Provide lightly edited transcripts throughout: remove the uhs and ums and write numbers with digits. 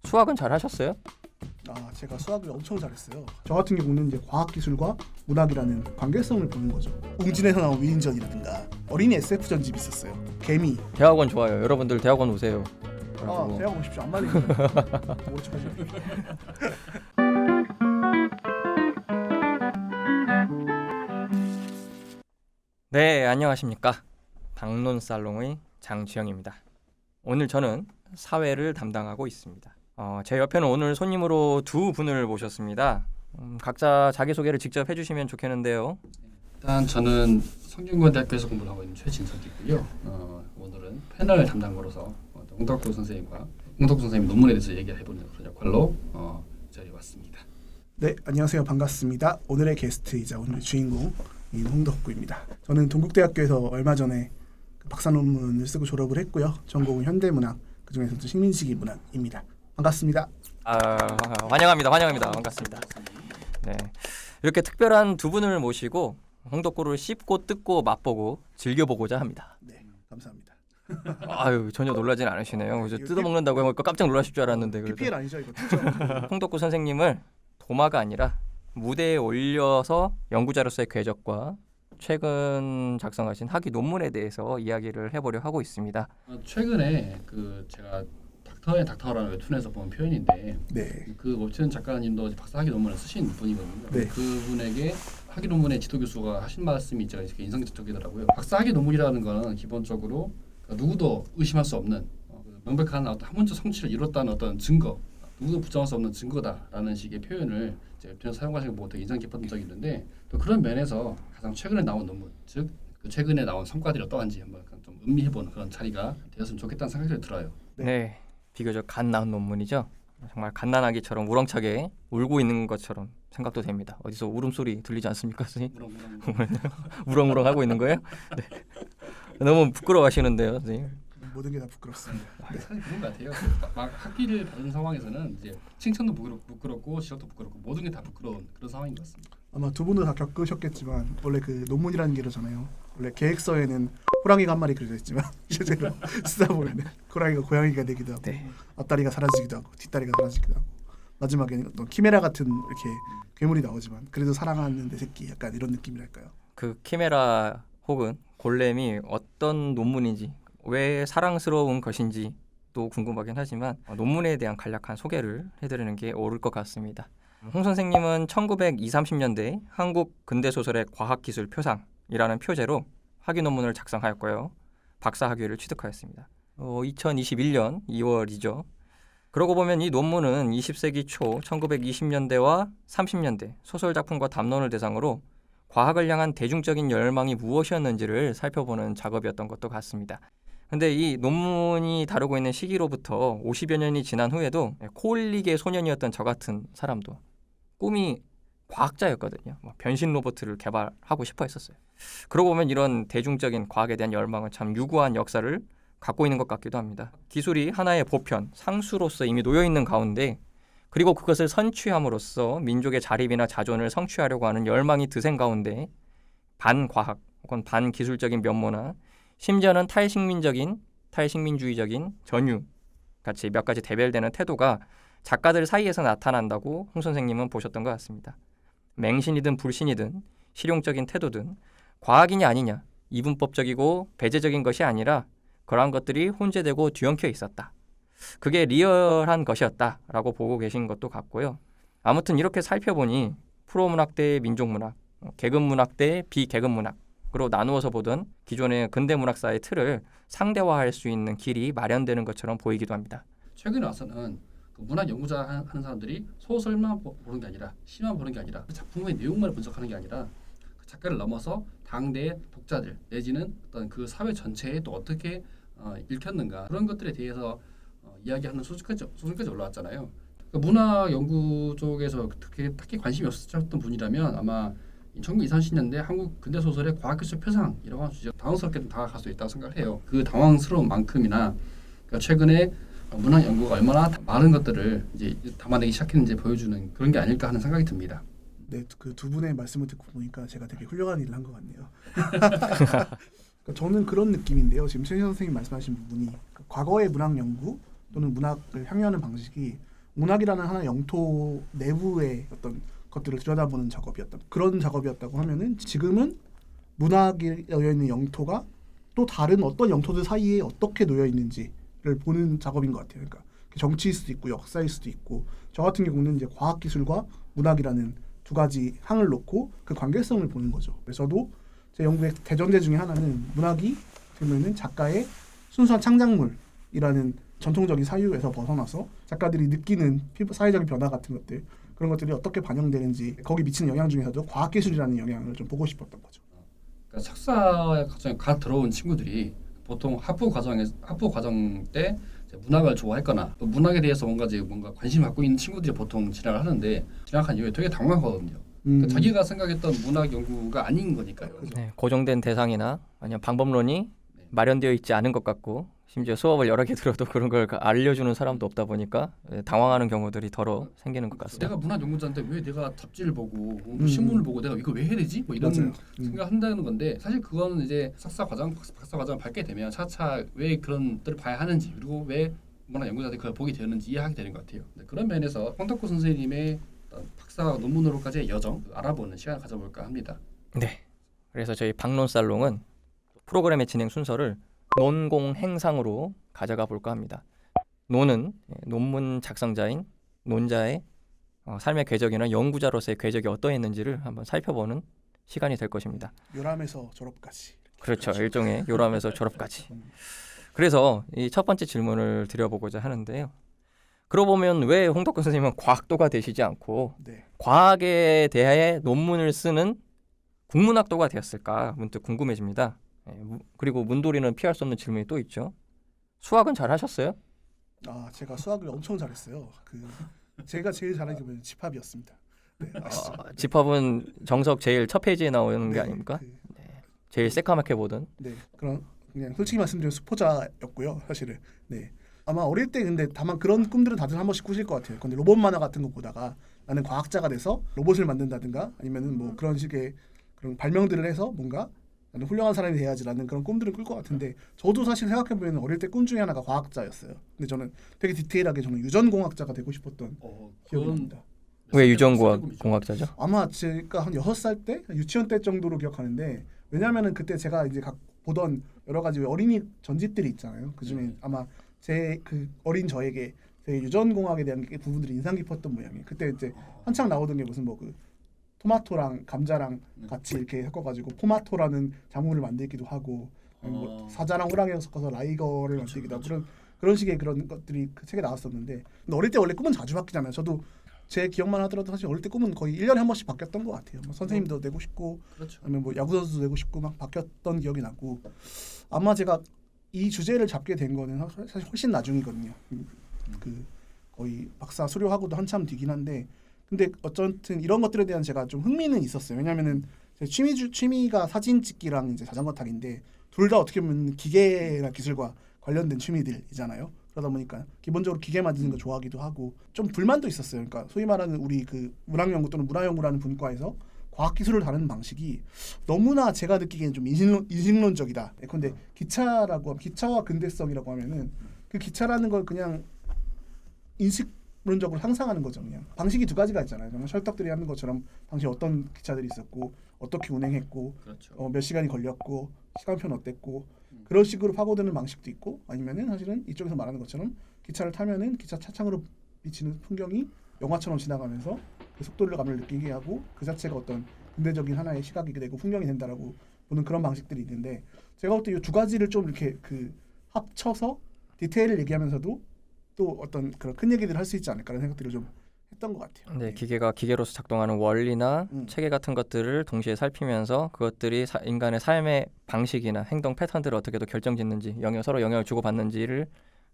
수학은 잘 하셨어요? 제가 수학을 엄청 잘했어요. 저 같은 경우는 이제 과학기술과 문학이라는 관계성을 보는 거죠. 웅진에서 나온 위인전이라든가 어린이 SF 전집이 있었어요. 개미. 대학원 좋아요. 여러분들 대학원 오세요. 대학 오십시오. 안 말리고. 오죽하죠. 네, 안녕하십니까. 당론살롱의 장주영입니다. 오늘 저는 사회를 담당하고 있습니다. 제 옆에는 오늘 손님으로 두 분을 모셨습니다. 각자 자기소개를 직접 해주시면 좋겠는데요. 일단 저는 성균관대학교에서 공부를 하고 있는 최진석이고요. 오늘은 패널 담당으로서 홍덕도 선생님 논문에 대해서 얘기해보는 그런 역할로 이 자리에 왔습니다. 네, 안녕하세요. 반갑습니다. 오늘의 게스트이자 오늘의 주인공인 홍덕구입니다. 저는 동국대학교에서 얼마 전에 박사 논문을 쓰고 졸업을 했고요. 전공은 현대문학, 그중에서도 식민지기 문학입니다. 반갑습니다. 환영합니다. 반갑습니다. 네, 이렇게 특별한 두 분을 모시고 홍덕구를 씹고 뜯고 맛보고 즐겨보고자 합니다. 네, 감사합니다. 전혀 놀라진 않으시네요. 뜯어먹는다고 하니까 깜짝 놀라실 줄 알았는데. PPL 아니죠 이거? 홍덕구 선생님을 도마가 아니라 무대에 올려서 연구자로서의 궤적과 최근 작성하신 학위 논문에 대해서 이야기를 해보려 하고 있습니다. 최근에 제가 닥터라는 웹툰에서 본 표현인데, 네. 그 웹툰 작가님도 박사 학위 논문을 쓰신 분이거든요. 네. 그분에게 학위 논문의 지도 교수가 하신 말씀이 제가 인상적이더라고요. 박사 학위 논문이라는 거는 기본적으로 누구도 의심할 수 없는 명백한 어떤 학문적 성취를 이뤘다는 어떤 증거, 누구도 부정할 수 없는 증거다라는 식의 표현을 웹툰에서 사용하시는 거 되게 인상 깊었던 적이 있는데, 또 그런 면에서 가장 최근에 나온 논문, 즉 최근에 나온 성과들이 어떠한지 한번 좀 음미해보는 그런 자리가 되었으면 좋겠다는 생각이 들어요. 네, 비교적 갓 나온 논문이죠. 정말 갓난아기처럼 우렁차게 울고 있는 것처럼 생각도 됩니다. 어디서 울음소리 들리지 않습니까, 선생님? 우렁우렁 하고 있는 거예요? 네. 너무 부끄러워하시는데요, 선생님. 모든 게 다 부끄럽습니다. 사실 그런 것 같아요. 막 학위를 받은 상황에서는 이제 칭찬도 부끄럽고 지적도 부끄럽고 모든 게 다 부끄러운 그런 상황인 것 같습니다. 아마 두 분도 다 겪으셨겠지만 원래 그 논문이라는 게 이러잖아요. 원래 계획서에는 호랑이가 한 마리 그려져 있지만 실제로 쓰다 보면 호랑이가 고양이가 되기도 하고, 네. 앞다리가 사라지기도 하고 뒷다리가 사라지기도 하고, 마지막에는 어떤 키메라 같은 이렇게 괴물이 나오지만 그래도 사랑하는 내 새끼, 약간 이런 느낌이랄까요. 그 키메라 혹은 골렘이 어떤 논문인지, 왜 사랑스러운 것인지 또 궁금하긴 하지만 논문에 대한 간략한 소개를 해드리는 게 옳을 것 같습니다. 홍 선생님은 1920, 30년대 한국 근대소설의 과학기술 표상이라는 표제로 학위 논문을 작성하였고요. 박사 학위를 취득하였습니다. 2021년 2월이죠. 그러고 보면 이 논문은 20세기 초 1920년대와 30년대 소설 작품과 담론을 대상으로 과학을 향한 대중적인 열망이 무엇이었는지를 살펴보는 작업이었던 것도 같습니다. 근데 이 논문이 다루고 있는 시기로부터 50여 년이 지난 후에도 코올릭의 소년이었던 저 같은 사람도 꿈이 과학자였거든요. 변신 로봇을 개발하고 싶어 했었어요. 그러고 보면 이런 대중적인 과학에 대한 열망은 참 유구한 역사를 갖고 있는 것 같기도 합니다. 기술이 하나의 보편, 상수로서 이미 놓여있는 가운데, 그리고 그것을 선취함으로써 민족의 자립이나 자존을 성취하려고 하는 열망이 드센 가운데 반과학 혹은 반기술적인 면모나 심지어는 탈식민주의적인 전유 같이 몇 가지 대별되는 태도가 작가들 사이에서 나타난다고 홍 선생님은 보셨던 것 같습니다. 맹신이든 불신이든 실용적인 태도든 과학이냐 아니냐, 이분법적이고 배제적인 것이 아니라 그러한 것들이 혼재되고 뒤엉켜 있었다. 그게 리얼한 것이었다라고 보고 계신 것도 같고요. 아무튼 이렇게 살펴보니 프로문학 대 민족문학, 계급문학 대 비계급문학으로 나누어서 보던 기존의 근대문학사의 틀을 상대화할 수 있는 길이 마련되는 것처럼 보이기도 합니다. 최근에 와서는 문학 연구자 하는 사람들이 소설만 보는 게 아니라 시만 보는 게 아니라 그 작품의 내용만 분석하는 게 아니라 그 작가를 넘어서 당대의 독자들 내지는 어떤 그 사회 전체에 또 어떻게 읽혔는가, 그런 것들에 대해서 이야기하는 소설까지 올라왔잖아요. 그러니까 문학 연구 쪽에서 특히 관심이 없었던 분이라면 아마 1920, 30년대 한국 근대소설의 과학기술 표상이라고 하는 주제가 당황스럽게 다가갈 수 있다고 생각을 해요. 그 당황스러운 만큼이나 그러니까 최근에 문학 연구가 얼마나 많은 것들을 이제 담아내기 시작했는지 보여주는 그런 게 아닐까 하는 생각이 듭니다. 네, 그 두 분의 말씀을 듣고 보니까 제가 되게 훌륭한 일을 한 것 같네요. 저는 그런 느낌인데요. 지금 최 선생님 말씀하신 부분이 과거의 문학 연구 또는 문학을 향유하는 방식이 문학이라는 하나의 영토 내부의 어떤 것들을 들여다보는 그런 작업이었다고 하면은 지금은 문학이 놓여 있는 영토가 또 다른 어떤 영토들 사이에 어떻게 놓여 있는지를 보는 작업인 것 같아요. 그러니까 정치일 수도 있고 역사일 수도 있고 저 같은 경우는 이제 과학기술과 문학이라는 두 가지 항을 놓고 그 관계성을 보는 거죠. 그래서 저도 제 연구의 대전제 중에 하나는 문학이 그러면은 작가의 순수한 창작물이라는 전통적인 사유에서 벗어나서 작가들이 느끼는 사회적인 변화 같은 것들 그런 것들이 어떻게 반영되는지 거기 미치는 영향 중에서도 과학기술이라는 영향을 좀 보고 싶었던 거죠. 그러니까 석사 과정에 갓 들어온 친구들이 보통 학부 과정 때 이제 문학을 좋아했거나 또 문학에 대해서 뭔가 관심을 갖고 있는 친구들이 보통 진학을 하는데 진학한 이후에 되게 당황하거든요. 그러니까 자기가 생각했던 문학 연구가 아닌 거니까요. 네, 고정된 대상이나 아니면 방법론이 네. 마련되어 있지 않은 것 같고 심지어 수업을 여러 개 들어도 그런 걸 알려주는 사람도 없다 보니까 당황하는 경우들이 더러 생기는 것 같습니다. 내가 문학 연구자인데 왜 내가 잡지를 보고 신문을 보고 내가 이거 왜 해야 되지? 뭐 이런 맞아요. 생각한다는 건데 사실 그거는 이제 박사 과정을 밟게 되면 차차 왜 그런 것들을 봐야 하는지 그리고 왜 문학 연구자들이 그걸 보게 되는지 이해하게 되는 것 같아요. 네, 그런 면에서 황덕구 선생님의 박사 논문으로까지의 여정 알아보는 시간을 가져볼까 합니다. 네. 그래서 저희 박론살롱은 프로그램의 진행 순서를 논공 행상으로 가져가 볼까 합니다. 논은 논문 작성자인 논자의 삶의 궤적이나 연구자로서의 궤적이 어떠했는지를 한번 살펴보는 시간이 될 것입니다. 요람에서 졸업까지. 그렇죠. 일종의 요람에서 졸업까지. 그래서 이 첫 번째 질문을 드려보고자 하는데요. 그러고 보면 왜 홍덕근 선생님은 과학도가 되시지 않고 네. 과학에 대해 논문을 쓰는 국문학도가 되었을까 문득 궁금해집니다. 그리고 문돌이는 피할 수 없는 질문이 또 있죠. 수학은 잘 하셨어요? 제가 수학을 엄청 잘했어요. 제가 제일 잘하는 게 집합이었습니다. 네, 아시죠? 집합은 정석 제일 첫 페이지에 나오는 게 아닙니까? 제일 새까맣게 보던. 네, 그런 그냥 솔직히 말씀드리면 수포자였고요, 사실은. 네, 아마 어릴 때 근데 다만 그런 꿈들은 다들 한 번씩 꾸실 것 같아요. 근데 로봇 만화 같은 거 보다가 나는 과학자가 돼서 로봇을 만든다든가 아니면은 뭐 그런 식의 그런 발명들을 해서 뭔가 나는 훌륭한 사람이 돼야지라는 그런 꿈들을 꿀 것 같은데 저도 사실 생각해보면 어릴 때 꿈 중에 하나가 과학자였어요. 근데 저는 되게 디테일하게 저는 유전공학자가 되고 싶었던 기억이 납니다. 왜 유전공학자죠? 아마 제가 한 6살 때 유치원 때 정도로 기억하는데 왜냐면은 그때 제가 이제 보던 여러 가지 어린이 전집들이 있잖아요. 그중에 아마 제 그 어린 저에게 되게 유전공학에 대한 부분들이 인상 깊었던 모양이에요. 그때 이제 한창 나오던 게 무슨 뭐 그 토마토랑 감자랑 같이 이렇게 섞어가지고 포마토라는 작물을 만들기도 하고 뭐 사자랑 호랑이랑 섞어서 라이거를 만들기도 하고 그런 식의 그런 것들이 그 책에 나왔었는데 근데 어릴 때 원래 꿈은 자주 바뀌잖아요. 저도 제 기억만 하더라도 사실 어릴 때 꿈은 거의 1년에 한 번씩 바뀌었던 것 같아요. 뭐 선생님도 되고 싶고 그렇죠. 아니면 뭐 야구 선수도 되고 싶고 막 바뀌었던 기억이 나고 아마 제가 이 주제를 잡게 된 거는 사실 훨씬 나중이거든요. 그 거의 박사 수료하고도 한참 뒤긴 한데 근데 어쨌든 이런 것들에 대한 제가 좀 흥미는 있었어요. 왜냐면은 제 취미가 사진 찍기랑 이제 자전거 타기인데 둘 다 어떻게 보면 기계나 기술과 관련된 취미들이잖아요. 그러다 보니까 기본적으로 기계 만드는 거 좋아하기도 하고 좀 불만도 있었어요. 그러니까 소위 말하는 우리 그 문학연구 또는 문화연구라는 분과에서 과학기술을 다루는 방식이 너무나 제가 느끼기에는 좀 인식론적이다. 근데 기차와 근대성이라고 하면은 그 기차라는 걸 그냥 인식론적으로 상상하는 거죠. 그냥 방식이 두 가지가 있잖아요. 정말 철떡들이 하는 것처럼 당시 어떤 기차들이 있었고 어떻게 운행했고 그렇죠. 몇 시간이 걸렸고 시간표는 어땠고 그런 식으로 파고드는 방식도 있고 아니면은 사실은 이쪽에서 말하는 것처럼 기차를 타면은 기차 차창으로 비치는 풍경이 영화처럼 지나가면서 그 속도를 감을 느끼게 하고 그 자체가 어떤 근대적인 하나의 시각이 되고 풍경이 된다라고 보는 그런 방식들이 있는데 제가 볼 때 이 두 가지를 좀 이렇게 합쳐서 디테일을 얘기하면서도 또 어떤 그런 큰 얘기들을 할 수 있지 않을까라는 생각들을 좀 했던 것 같아요. 네, 기계가 기계로서 작동하는 원리나 체계 같은 것들을 동시에 살피면서 그것들이 인간의 삶의 방식이나 행동 패턴들을 어떻게 더 결정짓는지 서로 영향을 주고받는지를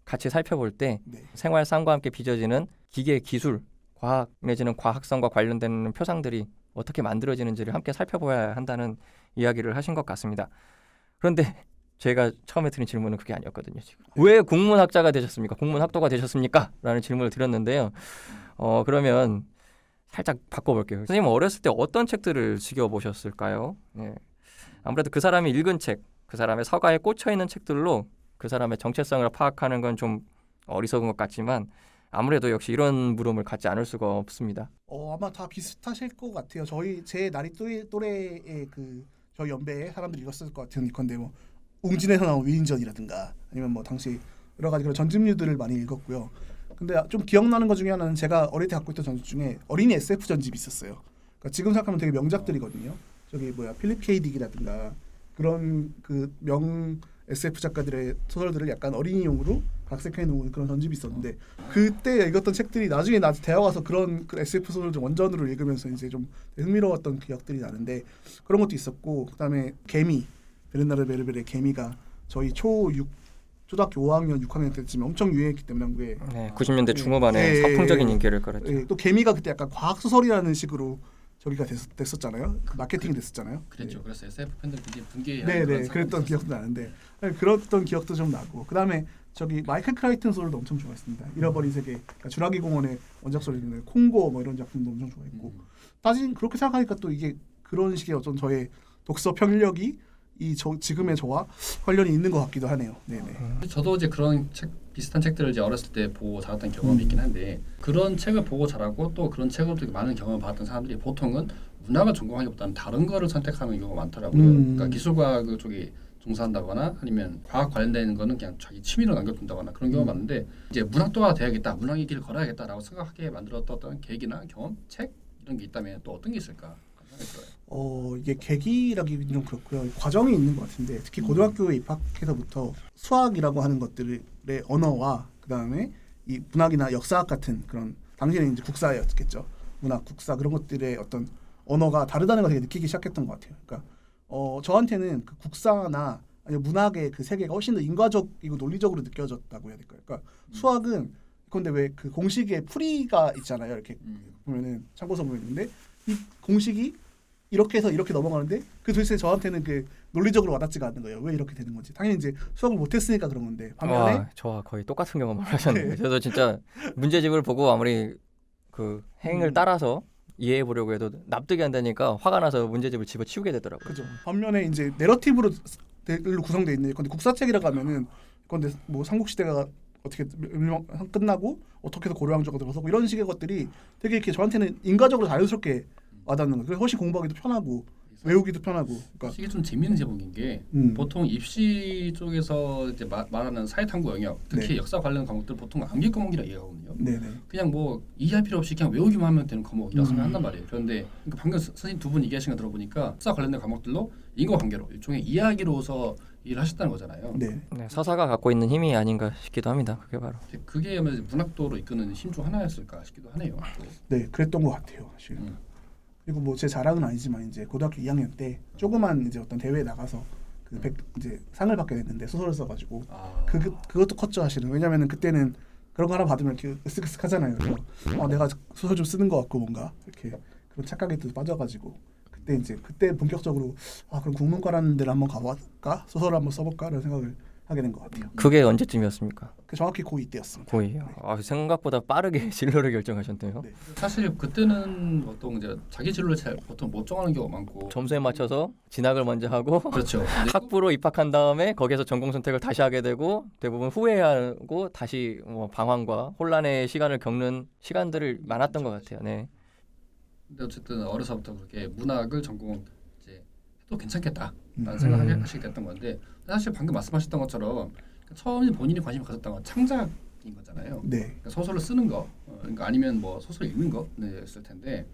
같이 살펴볼 때 생활상과 함께 빚어지는 기계 기술, 과학 내지는 과학성과 관련된 표상들이 어떻게 만들어지는지를 함께 살펴봐야 한다는 이야기를 하신 것 같습니다. 그런데 제가 처음에 드린 질문은 그게 아니었거든요. 지금. 왜 국문학자가 되셨습니까? 국문학도가 되셨습니까? 라는 질문을 드렸는데요. 그러면 살짝 바꿔볼게요. 선생님은 어렸을 때 어떤 책들을 즐겨보셨을까요? 네. 아무래도 그 사람이 읽은 책, 그 사람의 서가에 꽂혀있는 책들로 그 사람의 정체성을 파악하는 건 좀 어리석은 것 같지만 아무래도 역시 이런 물음을 갖지 않을 수가 없습니다. 아마 다 비슷하실 것 같아요. 제 나이 또래의 저희 연배의 사람들이 읽었을 것 같은 건데 뭐 웅진에서 나온 위인전이라든가 아니면 뭐 당시 여러 가지 그런 전집류들을 많이 읽었고요. 근데 좀 기억나는 것 중에 하나는 제가 어릴 때 갖고 있던 전집 중에 어린이 SF 전집이 있었어요. 그러니까 지금 생각하면 되게 명작들이거든요. 저기 필립 K 딕이라든가 그런 그 명 SF 작가들의 소설들을 약간 어린이용으로 각색해 놓은 그런 전집이 있었는데 그때 읽었던 책들이 나중에 대학 와서 그런 그 SF 소설을 원전으로 읽으면서 이제 좀 흥미로웠던 기억들이 나는데 그런 것도 있었고 그다음에 개미 베르나르 베르베르의 개미가 저희 초등학교 5학년 6학년 때쯤에 엄청 유행했기 때문에 한국에 90년대 중후반에 선풍적인 인기를 끌었죠. 또 개미가 그때 약간 과학 소설이라는 식으로 저기가 됐었잖아요. 마케팅이 됐었잖아요. 그랬죠. 그래서 SF 팬들 굉장히 분개한 네네 그랬던 기억도 나는데 그랬던 기억도 좀 나고 그다음에 저기 마이클 크라이튼 소설도 엄청 좋아했습니다. 잃어버린 세계, 그러니까 주라기 공원의 원작 소설인데 콩고 뭐 이런 작품도 엄청 좋아했고 그렇게 생각하니까 또 이게 그런 식의 어떤 저의 독서 편력이 지금의 저와 관련이 있는 것 같기도 하네요. 네네. 저도 이제 그런 비슷한 책들을 이제 어렸을 때 보고 자랐던 경험이 있긴 한데 그런 책을 보고 자라고 또 그런 책으로 되게 많은 경험을 받았던 사람들이 보통은 문학을 전공하기보다는 다른 거를 선택하는 경우가 많더라고요. 그러니까 기술과학 쪽에 종사한다거나 아니면 과학 관련된 거는 그냥 자기 취미로 남겨둔다거나 그런 경우가 많은데 이제 문학도가 돼야겠다, 문학의 길을 걸어야겠다라고 생각하게 만들었던 어떤 계기나 경험, 책 이런 게 있다면 또 어떤 게 있을까 생각이 들어요. 이게 계기라기는 좀 그렇고요. 과정이 있는 것 같은데 특히 고등학교에 입학해서부터 수학이라고 하는 것들의 언어와 그다음에 이 문학이나 역사학 같은 그런 당시에는 이제 국사였겠죠. 문학, 국사 그런 것들의 어떤 언어가 다르다는 걸 되게 느끼기 시작했던 것 같아요. 그러니까 저한테는 그 국사나 아니면 문학의 그 세계가 훨씬 더 인과적이고 논리적으로 느껴졌다고 해야 될까요? 그러니까 수학은 근데 왜 그 공식에 풀이가 있잖아요. 이렇게 보면은 참고서 보면 있는데 이 공식이 이렇게 해서 이렇게 넘어가는데 그 도대체 저한테는 그 논리적으로 와닿지가 않는 거예요. 왜 이렇게 되는 건지. 당연히 이제 수학을 못했으니까 그런 건데 반면에 저와 거의 똑같은 경험을 하셨네요. 저도 진짜 문제집을 보고 아무리 그 행을 따라서 이해해 보려고 해도 납득이 안 되니까 화가 나서 문제집을 집어치우게 되더라고요. 그죠. 반면에 이제 내러티브로 구성돼 있는 근데 국사책이라고 하면은 근데 뭐 삼국시대가 어떻게 끝나고 어떻게 해서 고려왕조가 들어서고 이런 식의 것들이 되게 이렇게 저한테는 인과적으로 자연스럽게 와닿는 거예요. 그래서 훨씬 공부하기도 편하고 외우기도 편하고. 그러니까 이게 좀 재미있는 제목인 게 보통 입시 쪽에서 이제 말하는 사회탐구 영역, 특히 역사 관련 과목들 보통 암기 과목이라 이해하거든요. 네네. 그냥 뭐 이해할 필요 없이 그냥 외우기만 하면 되는 과목이라고 생각한단 말이에요. 그런데 그러니까 방금 선생님 두 분 얘기하신 거 들어보니까 역사 관련된 과목들로 인과관계로 일종의 이야기로서 일을 하셨다는 거잖아요. 네. 서사가 갖고 있는 힘이 아닌가 싶기도 합니다. 그게 바로. 그게 문학도로 이끄는 힘 중 하나였을까 싶기도 하네요. 네, 그랬던 것 같아요. 사실. 그리고 뭐 제 자랑은 아니지만 이제 고등학교 2학년 때 조그만 이제 어떤 대회에 나가서 이제 상을 받게 됐는데 소설을 써가지고 그것도 컸죠 사실은. 왜냐면은 그때는 그런 거 하나 받으면 이렇게 으쓱으쓱하잖아요. 그래서 내가 소설 좀 쓰는 것 같고 뭔가 이렇게 그런 착각에 또 빠져가지고 그때 본격적으로 그럼 국문과라는 데를 한번 가볼까 소설을 한번 써볼까라는 생각을 하게 된 것 같아요. 그게 언제쯤이었습니까? 정확히 고2 때였습니다. 고2요. 생각보다 빠르게 진로를 결정하셨네요. 네. 사실 그때는 보통 이제 자기 진로를 잘 보통 못 정하는 경우가 많고 점수에 맞춰서 진학을 먼저 하고 그렇죠. 학부로 입학한 다음에 거기에서 전공 선택을 다시 하게 되고 대부분 후회하고 다시 방황과 혼란의 시간을 겪는 시간들을 많았던 것 같아요. 네. 근데 어쨌든 어려서부터 그렇게 문학을 전공 이제 해도 괜찮겠다라는 생각을 하시게 됐던 건데 사실 방금 말씀하셨던 것처럼 처음에 본인이 관심을 가졌던 건 창작인 거잖아요. 네. 그러니까 소설을 쓰는 거, 그러니까 아니면 뭐 소설 읽는 거였을 텐데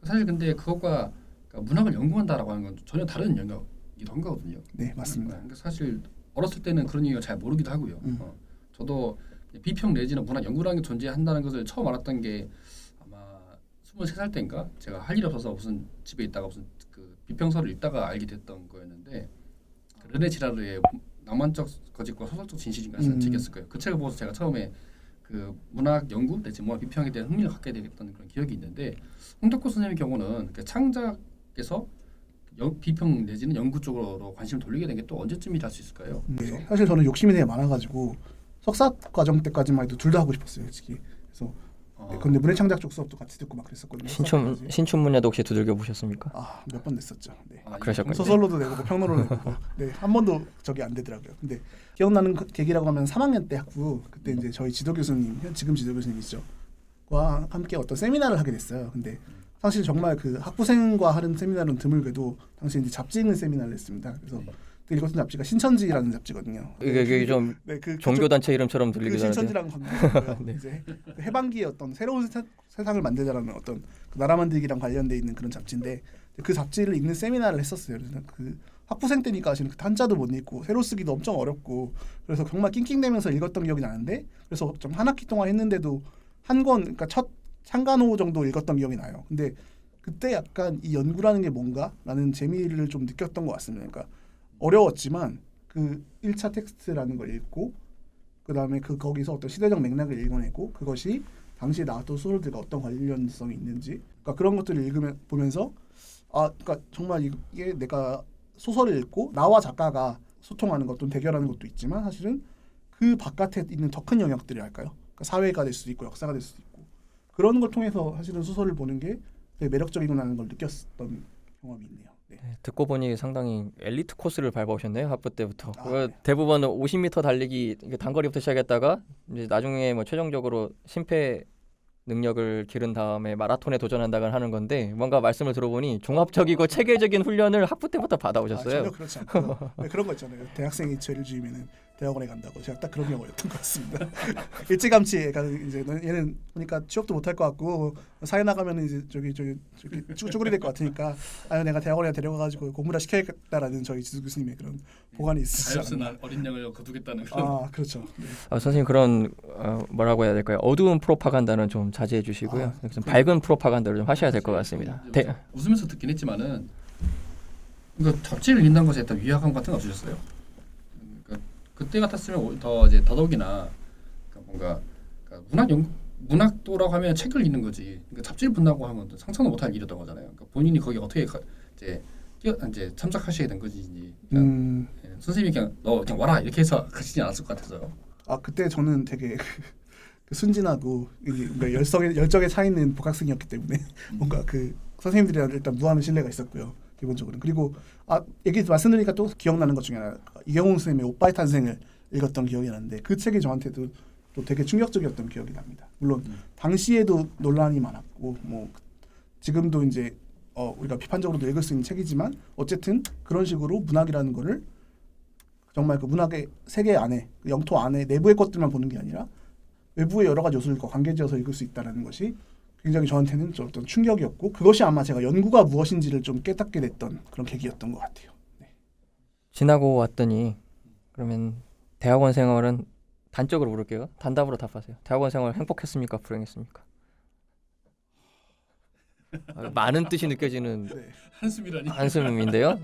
사실 근데 그것과 그러니까 문학을 연구한다라고 하는 건 전혀 다른 영역이기도 한 거거든요. 네, 맞습니다. 그러니까 사실 어렸을 때는 그런 얘기를 잘 모르기도 하고요. 저도 비평 내지는 문학 연구라는 게 존재한다는 것을 처음 알았던 게 아마 23살 때인가 제가 할 일이 없어서 무슨 집에 있다가 무슨 그 비평서를 읽다가 알게 됐던 거였는데 그 르네 지라르의 낭만적 거짓과 소설적 진실인가 하는 책이었을 거예요. 그 책을 보고서 제가 처음에 그 문학 연구 내지 문학 비평에 대한 흥미를 갖게 되었던 그런 기억이 있는데 홍덕호 선생님의 경우는 그 창작에서 비평 내지는 연구 쪽으로 관심을 돌리게 된 게 또 언제쯤이라 할 수 있을까요? 네, 사실 저는 욕심이 되게 많아가지고 석사 과정 때까지만 해도 둘 다 하고 싶었어요, 솔직히. 그래서 네, 근데 문해창작 쪽 수업도 같이 듣고 막 그랬었거든요. 신춘문예도 혹시 두들겨 보셨습니까? 몇 번 냈었죠. 네. 그러셨군요. 소설로도 내보고 평론으로 내보고 네, 한 번도 저기 안 되더라고요. 근데 기억나는 계기라고 하면 3학년 때 학부 그때 이제 저희 지도 교수님 지금 지도 교수님이시죠. 과 함께 어떤 세미나를 하게 됐어요. 근데 사실 정말 그 학부생과 하는 세미나는 드물게도 당시 이제 잡지 읽는 세미나를 했습니다. 그래서 그때 읽었던 잡지가 신천지라는 잡지거든요. 이게 좀 종교 단체 이름처럼 들리기도 하는데. 신천지랑 관계있고요. 네. 이제 해방기의 어떤 새로운 세상을 만들자라는 어떤 그 나라 만들기랑 관련돼 있는 그런 잡지인데 그 잡지를 읽는 세미나를 했었어요. 그래서 그 학부생 때니까 사실은 그 한자도 못 읽고 새로 쓰기도 엄청 어렵고 그래서 정말 낑낑대면서 읽었던 기억이 나는데 그래서 좀 한 학기 동안 했는데도 한 권 그러니까 첫 창간호 정도 읽었던 기억이 나요. 근데 그때 약간 이 연구라는 게 뭔가라는 재미를 좀 느꼈던 것 같습니다. 그러니까 어려웠지만 그 1차 텍스트라는 걸 읽고 그다음에 거기서 어떤 시대적 맥락을 읽어내고 그것이 당시에 나왔던 소설들과 어떤 관련성이 있는지 그러니까 그런 것들을 보면서 그러니까 정말 이게 내가 소설을 읽고 나와 작가가 소통하는 것도 대결하는 것도 있지만 사실은 그 바깥에 있는 더 큰 영역들이 할까요? 그러니까 사회가 될 수도 있고 역사가 될 수도 있고 그런 걸 통해서 사실은 소설을 보는 게 되게 매력적이구나는 걸 느꼈던 경험이 있네요. 네. 듣고 보니 상당히 엘리트 코스를 밟아오셨네요. 학부 때부터. 네. 대부분 50m 달리기 단거리부터 시작했다가 이제 나중에 뭐 최종적으로 심폐 능력을 기른 다음에 마라톤에 도전한다고 하는 건데 뭔가 말씀을 들어보니 종합적이고 체계적인 훈련을 학부 때부터 받아오셨어요. 전혀 그렇지 않고 네, 그런 거 있잖아요. 대학생이 죄를 지으면은 대학원에 간다고 제가 딱 그런 경우였던 것 같습니다. 일찌감치 이제 얘는 보니까 취업도 못할 것 같고 사회 나가면 이제 저기 쭈그리 될 것 같으니까 내가 대학원에 데려가가지고 공부를 시켜야겠다라는 저희 지도 교수님의 그런 보관이 있으시죠. 자유스나 어린 양을 거두겠다는 그렇죠. 네. 선생님 그런 뭐라고 해야 될까요? 어두운 프로파간다는 좀 자제해 주시고요. 좀 밝은 프로파간다를 좀 하셔야 될 것 같습니다. 웃으면서 듣긴 했지만은 이거 잡지를 읽는다는 것에 일단 위화감 같은 거 없으셨어요? 그러니까 그때 같았으면 더 이제 더더욱이나 뭔가 문학도라고 하면 책을 읽는 거지. 그러니까 잡지를 본다고 하면 상상도 못할 일이었던 거잖아요. 그러니까 본인이 거기 어떻게 이제 참석하시게 된 거지. 선생님이 너 그냥 와라 이렇게 해서 가시지 않았을 것 같아서요. 그때 저는 되게 순진하고 그러니까 열정에 차 있는 복학생이었기 때문에 뭔가 그 선생님들이랑 일단 무한한 신뢰가 있었고요. 기본적으로. 그리고 얘기 말씀드리니까 또 기억나는 것 중에 하나 이경훈 선생님의 오빠의 탄생을 읽었던 기억이 나는데 그 책이 저한테도 또 되게 충격적이었던 기억이 납니다. 물론 당시에도 논란이 많았고 뭐 지금도 이제 우리가 비판적으로도 읽을 수 있는 책이지만 어쨌든 그런 식으로 문학이라는 거를 정말 그 문학의 세계 안에 그 영토 안에 내부의 것들만 보는 게 아니라 외부의 여러 가지 요소들과 관계지어서 읽을 수 있다는 것이 굉장히 저한테는 좀 어떤 충격이었고 그것이 아마 제가 연구가 무엇인지를 좀 깨닫게 됐던 그런 계기였던 것 같아요. 네. 지나고 왔더니 그러면 대학원 생활은 단적으로 물을게요. 단답으로 답하세요. 대학원 생활 행복했습니까? 불행했습니까? 많은 뜻이 느껴지는 네. 한숨이라니. 한숨인데요.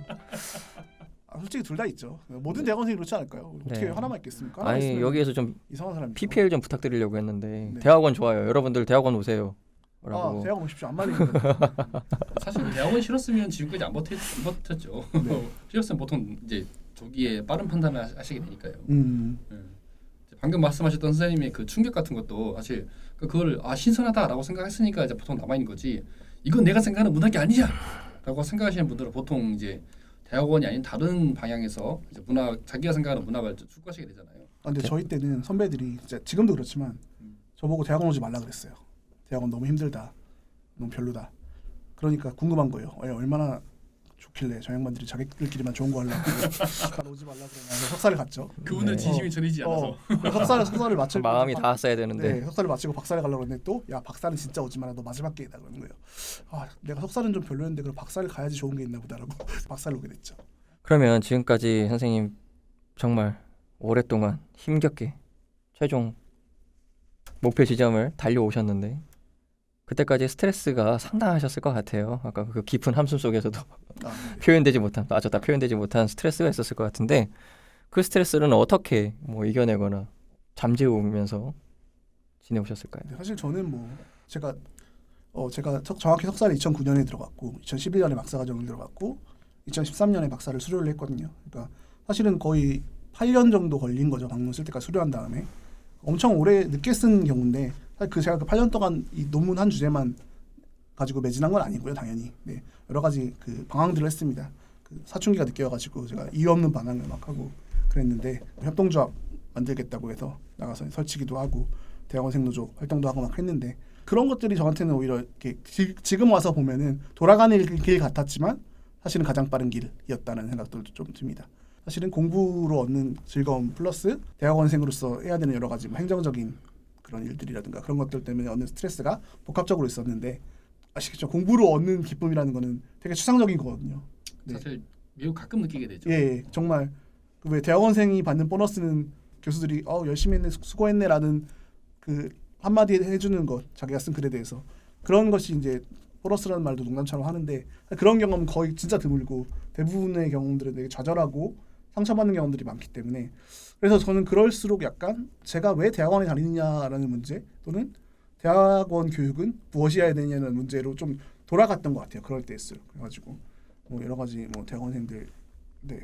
솔직히 둘 다 있죠. 모든 대학원생이 그렇지 않을까요? 어떻게 네. 하나만 있겠습니까? 아니 여기에서 좀 이상한 사람이 PPL 좀 부탁드리려고 했는데 네. 대학원 좋아요. 여러분들 대학원 오세요. 라고. 대학원 오십시오. 안 말리니까. 사실 대학원 싫었으면 지금까지 안 버텼죠. 네. 싫었으면 보통 이제 조기에 빠른 판단을 하시게 되니까요. 방금 말씀하셨던 선생님의 그 충격 같은 것도 사실 그걸 신선하다라고 생각했으니까 이제 보통 남아 있는 거지. 이건 내가 생각하는 문학이 아니야라고 생각하시는 분들은 보통 이제 대학원이 아닌 다른 방향에서 이제 자기가 생각하는 문학을 추구하시게 되잖아요. 근데 저희 때는 선배들이 진짜 지금도 그렇지만 저보고 대학원 오지 말라 그랬어요. 대학원 너무 힘들다, 너무 별로다. 그러니까 궁금한 거예요. 얼마나 좋길래 저 양반들이 자기들끼리만 좋은 거 하려고 난 오지 말라 그러냐. 석사를 갔죠. 그분들 진심이 전이지 않아서 석사를 마치고 마음이 닿았어야 되는데. 네, 석사를 마치고 박사를 가려고 했는데 또 박사는 진짜 오지 마라. 너 마지막 기회다 그러는 거예요. 내가 석사는 좀 별로였는데 그럼 박사를 가야지 좋은 게 있나 보다라고 박사를 오게 됐죠. 그러면 지금까지 선생님 정말 오랫동안 힘겹게 최종 목표 지점을 달려오셨는데 그때까지 스트레스가 상당하셨을 것 같아요. 아까 그 깊은 함숨 속에서도 표현되지 못한 스트레스가 있었을 것 같은데 그 스트레스는 어떻게 이겨내거나 잠재우면서 지내오셨을까요? 네, 사실 저는 제가 정확히 석사를 2009년에 들어갔고 2011년에 박사과정을 들어갔고 2013년에 박사를 수료를 했거든요. 그러니까 사실은 거의 8년 정도 걸린 거죠. 방문 쓸 때까지 수료한 다음에 엄청 오래 늦게 쓴 경우인데 사실 제가 그 8년 동안 이 논문 한 주제만 가지고 매진한 건 아니고요, 당연히. 네, 여러 가지 그 방황들을 했습니다. 그 사춘기가 느껴가지고 제가 이유 없는 방황을 막 하고 그랬는데 협동조합 만들겠다고 해서 나가서 설치기도 하고 대학원생 노조 활동도 하고 막 했는데 그런 것들이 저한테는 오히려 이렇게 지금 와서 보면은 돌아가는 길 같았지만 사실은 가장 빠른 길이었다는 생각도 좀 듭니다. 사실은 공부로 얻는 즐거움 플러스 대학원생으로서 해야 되는 여러 가지 뭐 행정적인 그런 일들이라든가 그런 것들 때문에 얻는 스트레스가 복합적으로 있었는데 아시겠죠? 공부로 얻는 기쁨이라는 거는 되게 추상적인 거거든요. 네. 사실 매우 가끔 느끼게 되죠. 예, 정말 왜 대학원생이 받는 보너스는 교수들이 열심히 했네, 수고했네라는 그 한마디 해주는 것, 자기가 쓴 글에 대해서 그런 것이 이제 보너스라는 말도 농담처럼 하는데 그런 경험은 거의 진짜 드물고 대부분의 경험들은 되게 좌절하고 상처받는 경험들이 많기 때문에 그래서 저는 그럴수록 약간 제가 왜 대학원에 다니느냐라는 문제 또는 대학원 교육은 무엇이어야 되냐는 문제로 좀 돌아갔던 것 같아요. 그럴 때일수록. 그래가지고 뭐 여러 가지 뭐 대학원생들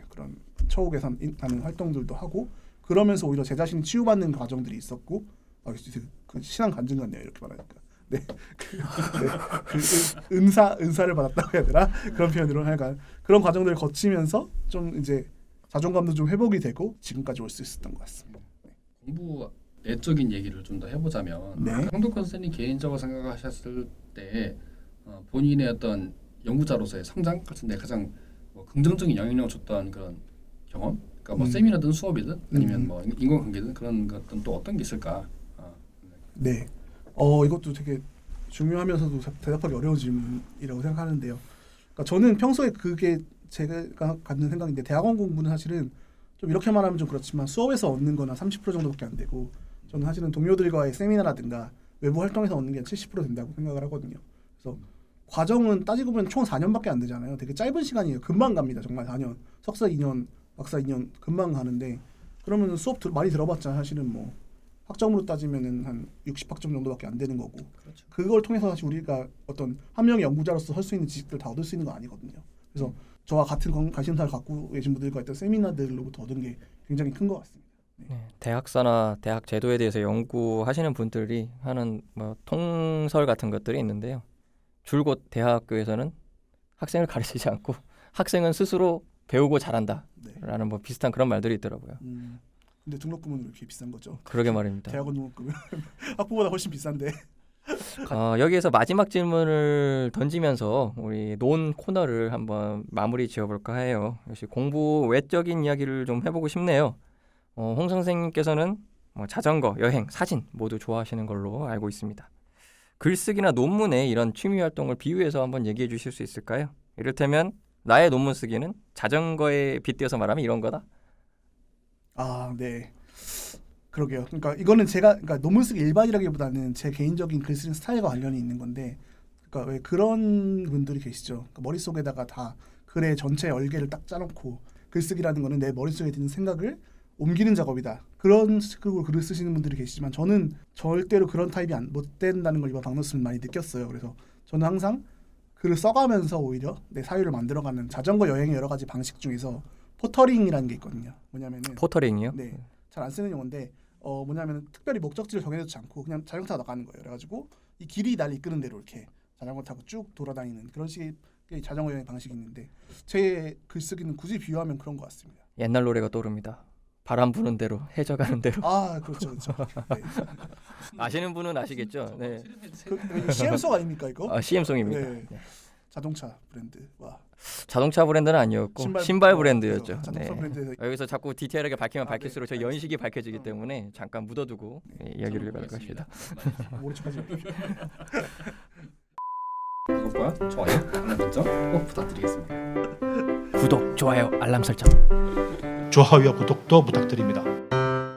그런 처우 개선하는 활동들도 하고 그러면서 오히려 제 자신이 치유받는 과정들이 있었고 그 신앙 간증 같네요. 이렇게 말하니까. 은사를 받았다고 해야 되나 그런 표현으로 하여간 그런 과정들을 거치면서 좀 이제 자존감도 좀 회복이 되고 지금까지 올 수 있었던 것 같습니다. 공부 내적인 얘기를 좀 더 해보자면 네. 황덕근 선생님 개인적으로 생각하셨을 때 본인의 어떤 연구자로서의 성장 같은데 가장 뭐 긍정적인 영향력을 줬던 그런 경험, 그러니까 뭐 세미나든 수업이든 아니면 뭐 인간관계든 그런 것들은 또 어떤 게 있을까? 네, 이것도 되게 중요하면서도 대답하기 어려운 질문이라고 생각하는데요. 그러니까 저는 평소에 그게 제가 갖는 생각인데 대학원 공부는 사실은 좀 이렇게 말하면 좀 그렇지만 수업에서 얻는 거나 30% 정도밖에 안 되고 저는 사실은 동료들과의 세미나라든가 외부 활동에서 얻는 게 70% 된다고 생각을 하거든요. 그래서 과정은 따지고 보면 총 4년밖에 안 되잖아요. 되게 짧은 시간이에요. 금방 갑니다. 정말 4년. 석사 2년, 박사 2년 금방 가는데 그러면 수업 많이 들어봤자 사실은 뭐 학점으로 따지면은 한 60학점 정도밖에 안 되는 거고 그렇죠. 그걸 통해서 사실 우리가 어떤 한 명의 연구자로서 할 수 있는 지식들 다 얻을 수 있는 거 아니거든요. 그래서 저와 같은 관심사를 갖고 계신 분들과 했던 세미나들로부터 얻은 게 굉장히 큰 것 같습니다. 네, 대학사나 대학 제도에 대해서 연구하시는 분들이 하는 뭐 통설 같은 것들이 있는데요. 줄곧 대학교에서는 학생을 가르치지 않고 학생은 스스로 배우고 잘한다라는 네. 뭐 비슷한 그런 말들이 있더라고요. 근데 등록금은 왜 이렇게 비싼 거죠? 그러게 말입니다. 대학원 등록금은 학부보다 훨씬 비싼데. 여기에서 마지막 질문을 던지면서 우리 논 코너를 한번 마무리 지어볼까 해요. 역시 공부 외적인 이야기를 좀 해보고 싶네요. 홍 선생님께서는 자전거, 여행, 사진 모두 좋아하시는 걸로 알고 있습니다. 글쓰기나 논문에 이런 취미 활동을 비유해서 한번 얘기해 주실 수 있을까요? 이를테면 나의 논문 쓰기는 자전거에 빗대어서 말하면 이런 거다. 네. 그러게요. 그러니까 이거는 제가 논문 쓰기 일반이라기보다는 제 개인적인 글쓰는 스타일과 관련이 있는 건데, 그러니까 왜 그런 분들이 계시죠. 그러니까 머릿속에다가 다 글의 전체 열개를 딱 짜놓고 글쓰기라는 거는 내 머릿속에 드는 생각을 옮기는 작업이다. 그런 식으로 글을 쓰시는 분들이 계시지만 저는 절대로 그런 타입이 못 된다는 걸 이번 박노스는 많이 느꼈어요. 그래서 저는 항상 글을 써가면서 오히려 내 사유를 만들어가는 자전거 여행의 여러 가지 방식 중에서 포터링이라는 게 있거든요. 뭐냐면은 포터링이요? 네, 잘 안 쓰는 용어인데 뭐냐면 특별히 목적지를 정해놓지 않고 그냥 자전거 타고 나가는 거예요. 그래가지고 이 길이 날 이끄는 대로 이렇게 자전거 타고 쭉 돌아다니는 그런 식의 자전거 여행 방식이 있는데 제 글쓰기는 굳이 비유하면 그런 것 같습니다. 옛날 노래가 떠오릅니다. 바람 부는 대로 해져가는 대로. 그렇죠. 네. 아시는 분은 아시겠죠? 네. 그 CM송 아닙니까 이거? CM송입니다. 네. 자동차 브랜드와 자동차 브랜드는 아니었고 신발 브랜드였죠. 자동차 네. 브랜드에서 여기서 자꾸 디테일하게 밝히면 밝힐수록 네. 저 연식이 밝혀지기 때문에 잠깐 묻어두고 이야기를 해볼 것입니다. 모른 척하지 마십시오. 구독과 좋아요, 알람 설정 꼭 부탁드리겠습니다. 구독, 좋아요, 알람 설정. 좋아요와 구독도 부탁드립니다.